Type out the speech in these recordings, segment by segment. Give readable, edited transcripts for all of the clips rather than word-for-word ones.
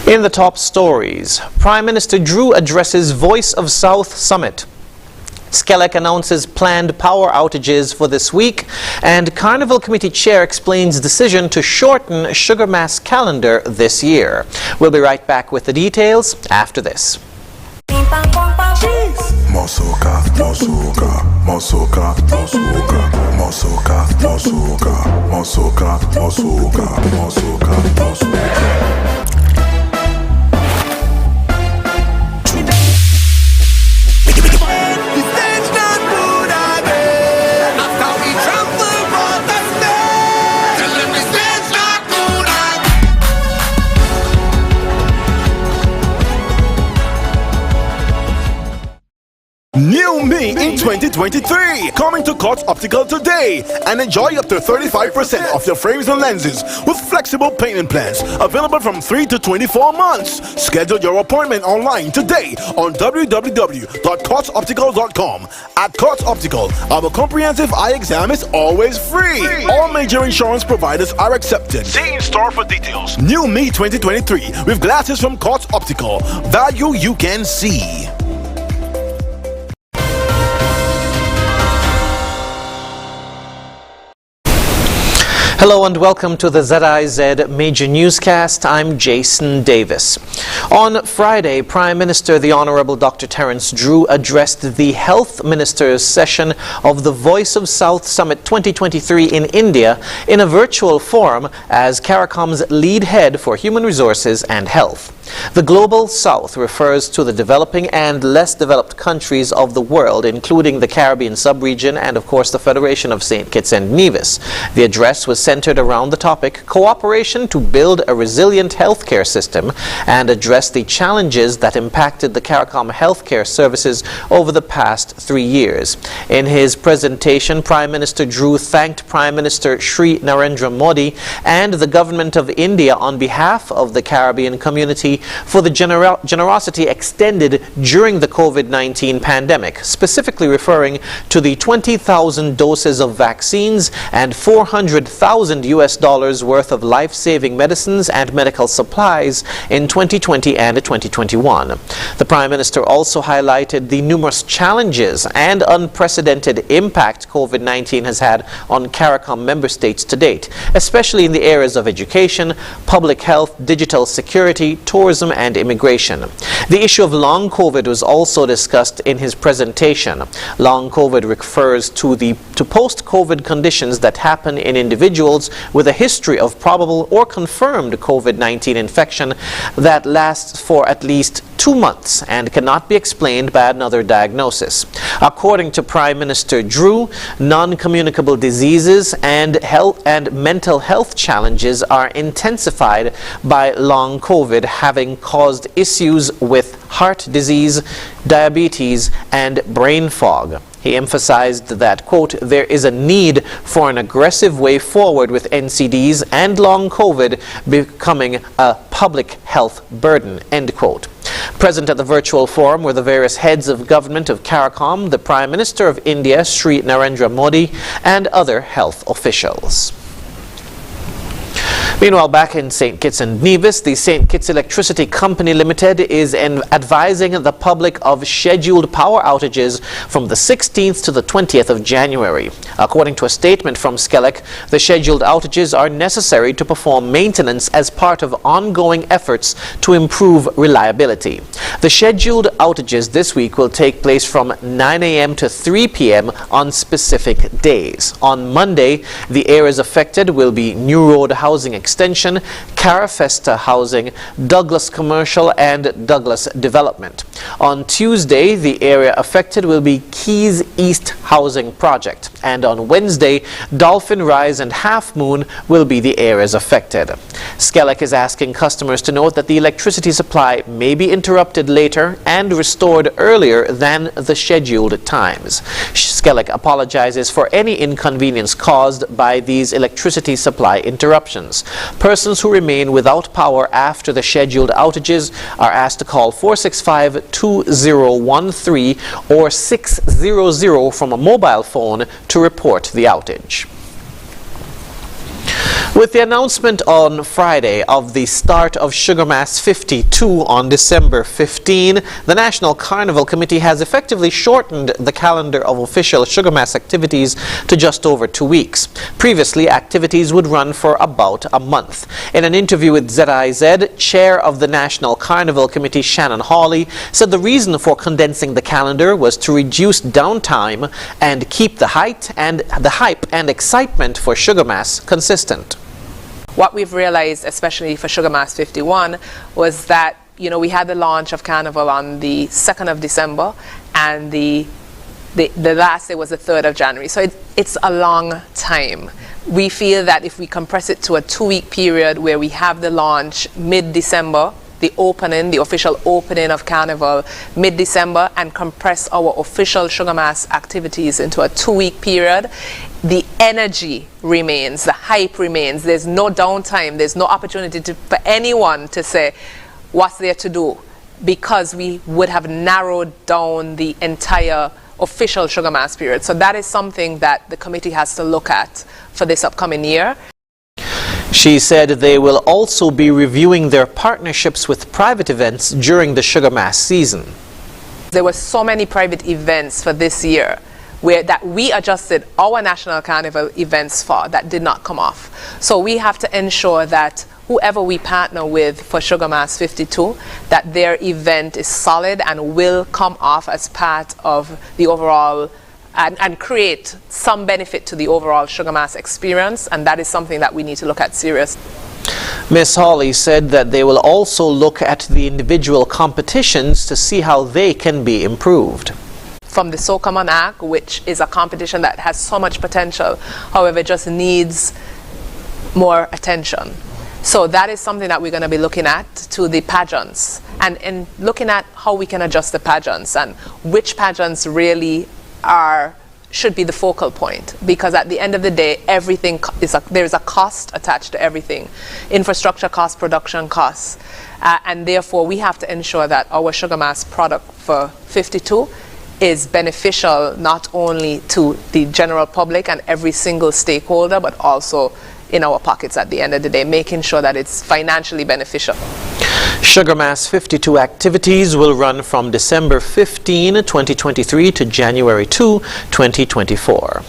In the top stories, Prime Minister Drew addresses Voice of South Summit. Skelec announces planned power outages for this week, and Carnival Committee Chair explains decision to shorten Sugar Mass calendar this year. We'll be right back with the details after this. New Me in 2023, coming to Courts Optical today, and enjoy up to 35% off your frames and lenses with flexible payment plans available from 3 to 24 months. Schedule your appointment online today on www.courtsoptical.com. At Courts Optical, our comprehensive eye exam is always free. All major insurance providers are accepted. See in store for details. New Me 2023 with glasses from Courts Optical. Value you can see. Hello and welcome to the ZIZ Major Newscast. I'm Jason Davis. On Friday, Prime Minister the Honourable Dr. Terence Drew addressed the Health Ministers' session of the Voice of South Summit 2023 in India in a virtual forum as CARICOM's lead head for human resources and health. The Global South refers to the developing and less developed countries of the world, including the Caribbean sub-region and, of course, the Federation of St. Kitts and Nevis. The address was centered around the topic cooperation to build a resilient healthcare system and address the challenges that impacted the CARICOM healthcare services over the past 3 years. In his presentation, Prime Minister Drew thanked Prime Minister Shri Narendra Modi and the Government of India on behalf of the Caribbean community for the generosity extended during the COVID-19 pandemic, specifically referring to the 20,000 doses of vaccines and $400,000 worth of life-saving medicines and medical supplies in 2020 and 2021. The Prime Minister also highlighted the numerous challenges and unprecedented impact COVID-19 has had on CARICOM member states to date, especially in the areas of education, public health, digital security, tourism, and immigration. The issue of long COVID was also discussed in his presentation. Long COVID refers to post-COVID conditions that happen in individuals with a history of probable or confirmed COVID-19 infection that lasts for at least 2 months and cannot be explained by another diagnosis. According to Prime Minister Drew, non-communicable diseases and mental health challenges are intensified by long COVID having caused issues with heart disease, diabetes, and brain fog. He emphasized that, quote, there is a need for an aggressive way forward with NCDs and long COVID becoming a public health burden, end quote. Present at the virtual forum were the various heads of government of CARICOM, the Prime Minister of India, Shri Narendra Modi, and other health officials. Meanwhile, back in St. Kitts and Nevis, the St. Kitts Electricity Company Limited is advising the public of scheduled power outages from the 16th to the 20th of January. According to a statement from Skelec, the scheduled outages are necessary to perform maintenance as part of ongoing efforts to improve reliability. The scheduled outages this week will take place from 9 a.m. to 3 p.m. on specific days. On Monday, the areas affected will be New Road Housing Extension, Carafesta Housing, Douglas Commercial, and Douglas Development. On Tuesday, the area affected will be Keys East Housing Project, and on Wednesday, Dolphin Rise and Half Moon will be the areas affected. Skelec is asking customers to note that the electricity supply may be interrupted later and restored earlier than the scheduled times. Skelec apologizes for any inconvenience caused by these electricity supply interruptions. Persons who remain without power after the scheduled outages are asked to call 465-2013 or 600 from a mobile phone to report the outage. With the announcement on Friday of the start of Sugar Mass 52 on December 15, the National Carnival Committee has effectively shortened the calendar of official Sugar Mass activities to just over 2 weeks. Previously, activities would run for about a month. In an interview with ZIZ, Chair of the National Carnival Committee, Shannon Hawley, said the reason for condensing the calendar was to reduce downtime and keep the hype and excitement for Sugar Mass consistent. What we've realized, especially for Sugar Mass 51, was that, we had the launch of Carnival on the 2nd of December, and the last day was the 3rd of January. So it's a long time. We feel that if we compress it to a 2-week period where we have the launch mid-December, the official opening of Carnival mid-December, and compress our official Sugar Mass activities into a 2-week period, the energy remains, the hype remains. There's no downtime, there's no opportunity for anyone to say what's there to do, because we would have narrowed down the entire official Sugar Mass period. So that is something that the committee has to look at for this upcoming year. She said they will also be reviewing their partnerships with private events during the Sugar Mass season. There were so many private events for this year that we adjusted our National Carnival events for that did not come off. So we have to ensure that whoever we partner with for Sugar Mass 52, that their event is solid and will come off as part of the overall and create some benefit to the overall Sugar Mass experience, and that is something that we need to look at seriously. Ms. Hawley said that they will also look at the individual competitions to see how they can be improved. From the Soca Monarch, which is a competition that has so much potential, however, just needs more attention. So that is something that we're going to be looking at, to the pageants, and looking at how we can adjust the pageants and which pageants really should be the focal point, because at the end of the day, everything there's a cost attached to everything: infrastructure costs, production costs, and therefore we have to ensure that our Sugar Mass product for 52 is beneficial not only to the general public and every single stakeholder, but also in our pockets at the end of the day, making sure that it's financially beneficial. Sugar Mass 52 activities will run from December 15, 2023 to January 2, 2024.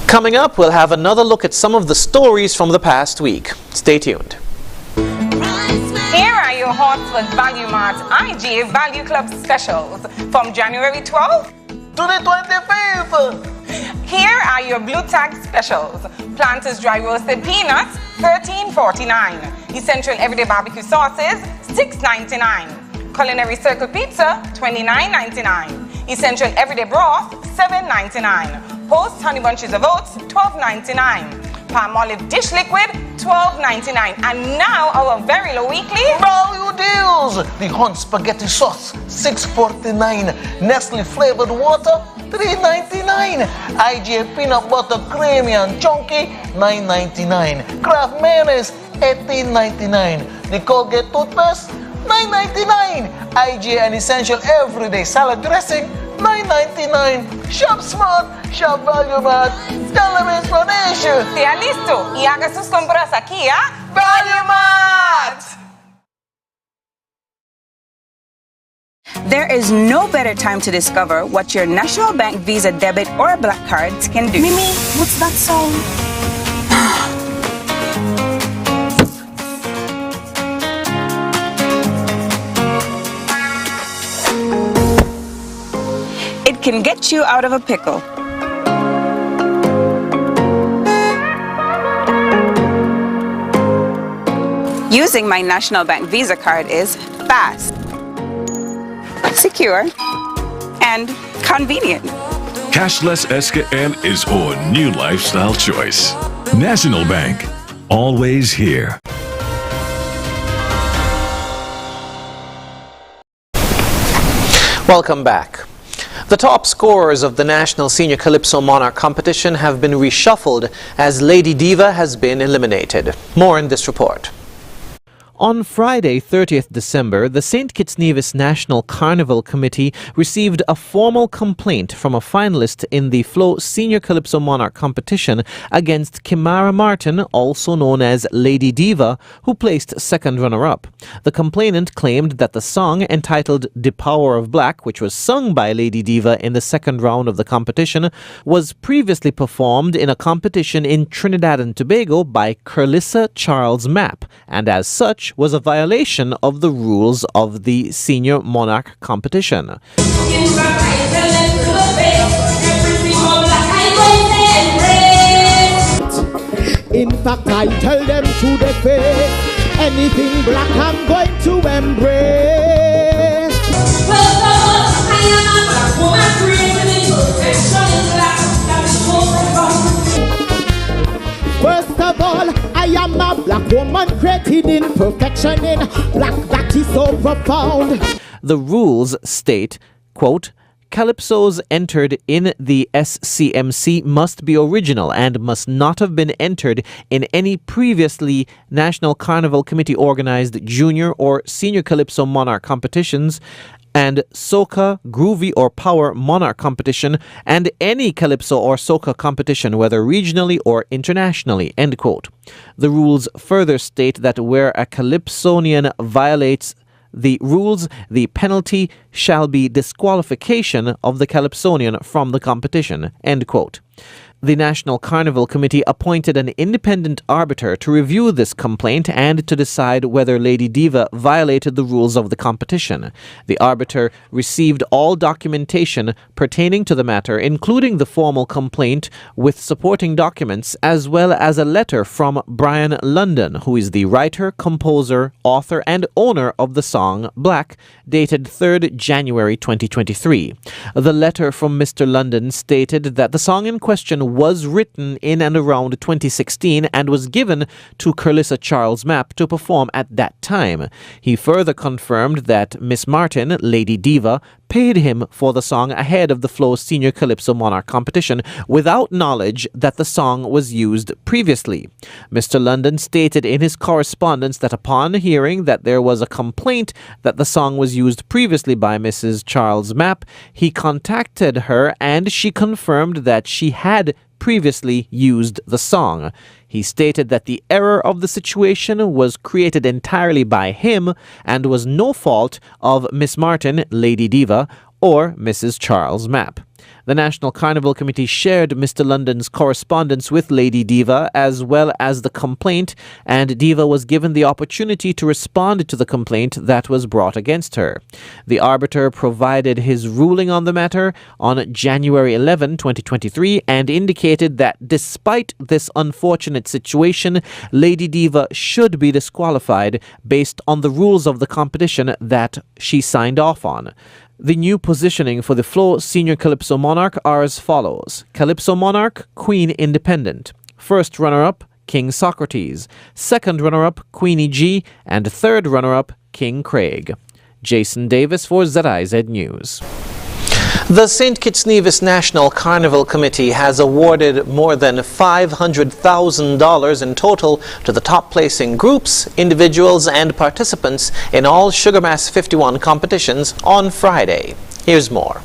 Coming up, we'll have another look at some of the stories from the past week. Stay tuned. Here are your Hartsford Value Mart IGA Value Club specials from January 12th to the 25th. Here are your Blue Tag specials. Planters Dry Roasted Peanuts, $13.49. Essential Everyday Barbecue Sauces, $6.99. Culinary Circle Pizza, $29.99. Essential Everyday Broth, $7.99. Post Honey Bunches of Oats, $12.99. Palmolive Dish Liquid, $12.99. And now our very low weekly value deals. The Hunt Spaghetti Sauce, $6.49. Nestle Flavored Water, $3.99. IGA Peanut Butter Creamy and Chunky, $9.99. Kraft Mayonnaise, $18.99. The Colgate Toothpaste, $9.99. IGA and Essential Everyday Salad Dressing, $9.99. Shop Smart, Shop Value Mart. Telemis Foundation. ¿Está listo? Y haga sus compras aquí a Value Mart. There is no better time to discover what your National Bank Visa debit or Black Cards can do. Mimi, what's that song? It can get you out of a pickle. Using my National Bank Visa card is fast, secure, and convenient. Cashless SKN is our new lifestyle choice. National Bank, always here. Welcome back. The top scorers of the National Senior Calypso Monarch competition have been reshuffled as Lady Diva has been eliminated. More in this report. On Friday, 30th December, the St. Kitts Nevis National Carnival Committee received a formal complaint from a finalist in the Flow Senior Calypso Monarch competition against Kimara Martin, also known as Lady Diva, who placed second runner-up. The complainant claimed that the song entitled "The Power of Black," which was sung by Lady Diva in the second round of the competition, was previously performed in a competition in Trinidad and Tobago by Carlissa Charles Mapp, and as such was a violation of the rules of the Senior Monarch competition. In fact, I tell them to their face, anything black I'm going to embrace. First of all, I am a black woman created in perfection in black that is so profound. The rules state, quote, "Calypsos entered in the SCMC must be original and must not have been entered in any previously National Carnival Committee organized junior or senior Calypso Monarch competitions, and soca, groovy or power monarch competition, and any calypso or soca competition, whether regionally or internationally," end quote. The rules further state that where a calypsonian violates the rules, the penalty shall be disqualification of the calypsonian from the competition, end quote. The National Carnival Committee appointed an independent arbiter to review this complaint and to decide whether Lady Diva violated the rules of the competition. The arbiter received all documentation pertaining to the matter, including the formal complaint with supporting documents, as well as a letter from Brian London, who is the writer, composer, author, and owner of the song Black, dated 3rd January 2023. The letter from Mr. London stated that the song in question was written in and around 2016 and was given to Carlissa Charles Mapp to perform at that time. He further confirmed that Miss Martin, Lady Diva, paid him for the song ahead of the Flow Senior Calypso Monarch competition without knowledge that the song was used previously. Mr. London stated in his correspondence that upon hearing that there was a complaint that the song was used previously by Mrs. Charles Mapp, he contacted her and she confirmed that she had previously used the song. He stated that the error of the situation was created entirely by him and was no fault of Miss Martin, Lady Diva, or Mrs. Charles Mapp. The National Carnival Committee shared Mr. London's correspondence with Lady Diva as well as the complaint, and Diva was given the opportunity to respond to the complaint that was brought against her. The arbiter provided his ruling on the matter on January 11, 2023, and indicated that despite this unfortunate situation, Lady Diva should be disqualified based on the rules of the competition that she signed off on. The new positioning for the Flow Senior Calypso Monarch are as follows: Calypso Monarch, Queen Independent. First runner-up, King Socrates. Second runner-up, Queenie G. And third runner-up, King Craig. Jason Davis for ZIZ News. The St. Kitts Nevis National Carnival Committee has awarded more than $500,000 in total to the top placing groups, individuals and participants in all Sugar Mass 51 competitions on Friday. Here's more.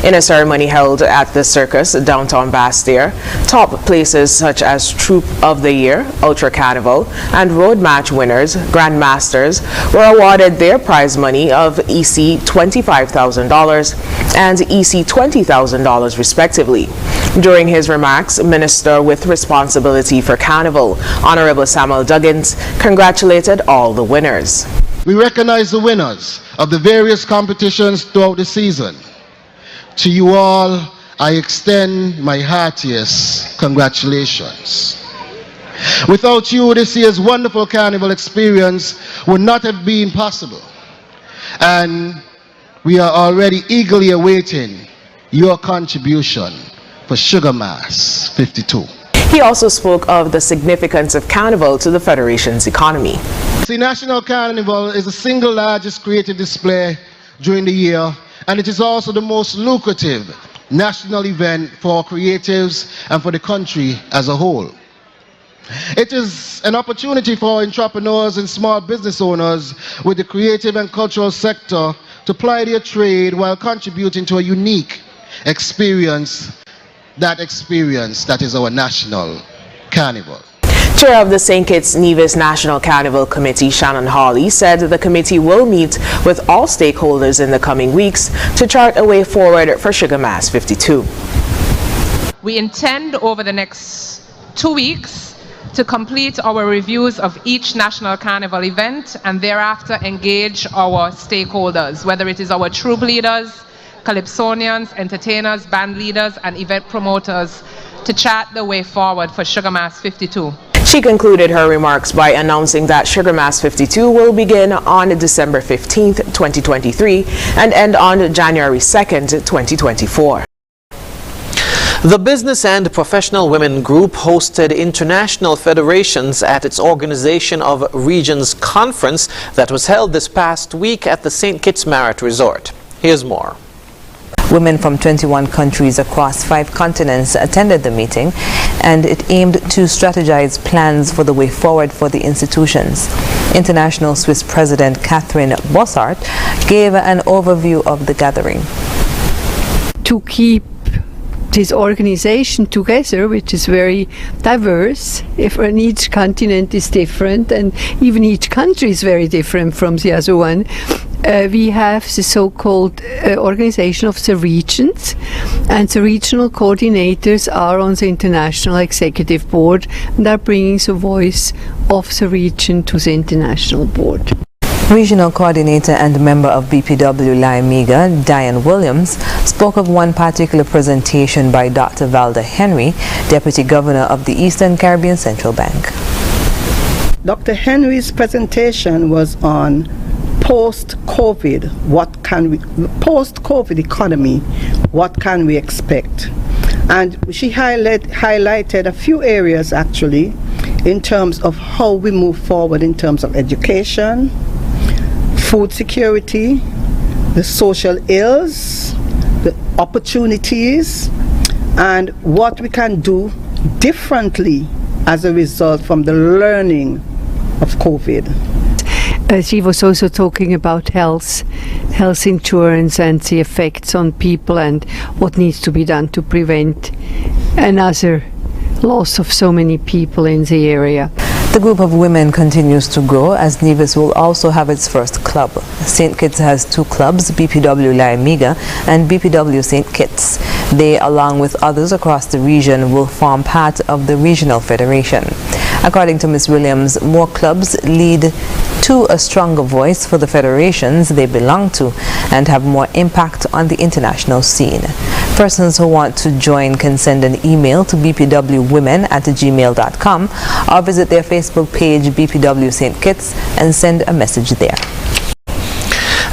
In a ceremony held at the Circus, downtown Bastia, top places such as Troop of the Year, Ultra Carnival, and Road Match winners, Grandmasters, were awarded their prize money of EC $25,000 and EC $20,000 respectively. During his remarks, Minister with responsibility for Carnival, Honorable Samuel Duggins, congratulated all the winners. We recognize the winners of the various competitions throughout the season. To you all, I extend my heartiest congratulations. Without you, this year's wonderful carnival experience would not have been possible. And we are already eagerly awaiting your contribution for Sugar Mass 52. He also spoke of the significance of Carnival to the Federation's economy. The National Carnival is the single largest creative display during the year, and it is also the most lucrative national event for creatives and for the country as a whole. It is an opportunity for entrepreneurs and small business owners with the creative and cultural sector to ply their trade while contributing to a unique experience that is our national carnival. Chair of the St. Kitts Nevis National Carnival Committee, Shannon Hawley, said the committee will meet with all stakeholders in the coming weeks to chart a way forward for Sugar Mass 52. We intend over the next 2 weeks to complete our reviews of each National Carnival event and thereafter engage our stakeholders, whether it is our troupe leaders, calypsonians, entertainers, band leaders, and event promoters, to chart the way forward for Sugar Mass 52. She concluded her remarks by announcing that Sugar Mass 52 will begin on December 15th, 2023 and end on January 2nd, 2024. The Business and Professional Women Group hosted international federations at its Organization of Regions conference that was held this past week at the St. Kitts Marriott Resort. Here's more. Women from 21 countries across 5 continents attended the meeting, and it aimed to strategize plans for the way forward for the institutions. International Swiss President Catherine Bossart gave an overview of the gathering. To keep this organization together, which is very diverse, and each continent is different, and even each country is very different from the other one. We have the so-called organization of the regions, and the regional coordinators are on the International Executive Board and are bringing the voice of the region to the International Board. Regional coordinator and member of BPW Limega, Diane Williams, spoke of one particular presentation by Dr. Valda Henry, Deputy Governor of the Eastern Caribbean Central Bank. Dr. Henry's presentation was on post-COVID, post-COVID economy, what can we expect? And she highlighted a few areas actually in terms of how we move forward in terms of education, food security, the social ills, the opportunities, and what we can do differently as a result from the learning of COVID. She was also talking about health insurance and the effects on people and what needs to be done to prevent another loss of so many people in the area. The group of women continues to grow as Nevis will also have its first club. St. Kitts has 2 clubs, BPW Limega and BPW St. Kitts. They, along with others across the region, will form part of the regional federation. According to Ms. Williams, more clubs lead to a stronger voice for the federations they belong to and have more impact on the international scene. Persons who want to join can send an email to bpwwomen@gmail.com or visit their Facebook page BPW St. Kitts and send a message there.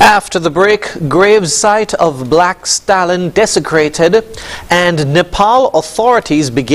After the break, grave site of black stallion desecrated and Nepal authorities begin